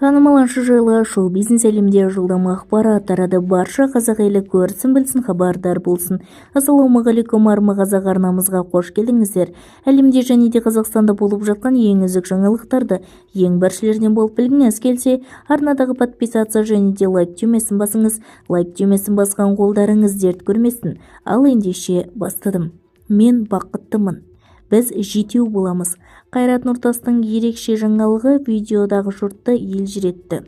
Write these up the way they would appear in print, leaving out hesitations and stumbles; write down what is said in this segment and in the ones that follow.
Танымал әнші жайлы шоу-бизнес әлемде жылдам ақпарат тарады. Барша қазақ елі көрсін, білсін, хабардар болсын. Ассалаумағалейкум, армы қазақ арнамызға қош келдіңіздер. Әлемде және де Қазақстанда болып жатқан ең үздік жаңалықтарды ең біріншілерден болып білгіңіз келсе, арнадағы подписация және де лайк түймесін басыңыз. Лайк түймесін басқан қолдарыңыз дерт көрмесін. Ал ендеше бастадым. Мен бақыттымын. Біз жетеу боламыз. Қайрат Нұртастың ерекше жаңалығы видеодағы жұртты елжіретті.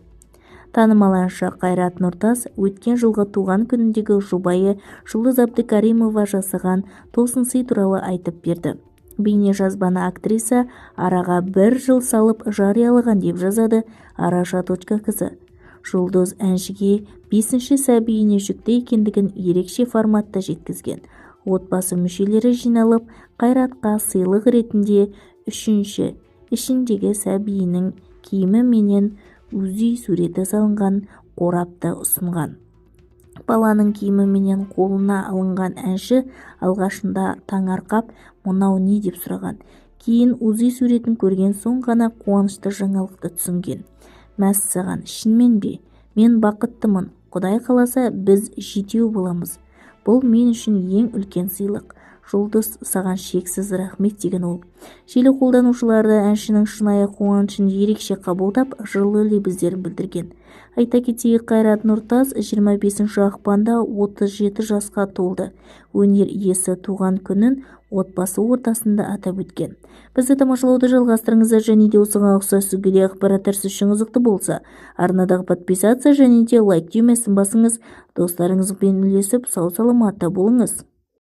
Танымал әнші Қайрат Нұртас өткен жылғы туған күніндегі жұбайы Жұлдыз Әбдікәрімова жасаған тосын сый туралы айтып берді. Бейне жазбаны актриса араға 1 жыл салып жариялаған деп жазады araша.kz. Жұлдыз әншіге 5-ші сәбиіне жүкті екендігін ерекше форматта жеткізген. Отбасы мүшелері жиналып, Қайратқа сыйлық ретінде 3-ші ішіндегі сәбиінің киімі менен УЗИ суреті салынған қорапты ұсынған. Баланың киімі менен қолына алынған әнші алғашында таңырқап, мынау не деп сұраған. Кейін УЗИ суретін көрген соң ғана қуанышты жаңалықты түсінген. Мәссаған, шынымен бе? Мен бақыттымын. Құдай қаласа біз жетеу боламыз. Бұл мен үшін ең үлкен сыйлық. Жұлдыз, саған шексіз рахмет деген ол. Желі қолданушыларды әншінің шынайы қуанышын ерекше қабылдап, жылы лебіздерін білдірген. Айта кетейік, Қайрат Нұртас 25 ақпанда 37 жасқа толды. Өнер иесі туған күнін отбасы ортасында атап өткен. Бізді тамашалауды жалғастырыңыздар және де осыған ұқсас өзге ақпараттар сіз үшін қызықты болса, арнадағы подписация және де лайк түймесін басыңыз. Достарыңызбен үлесіп сау саламатта болыңыз.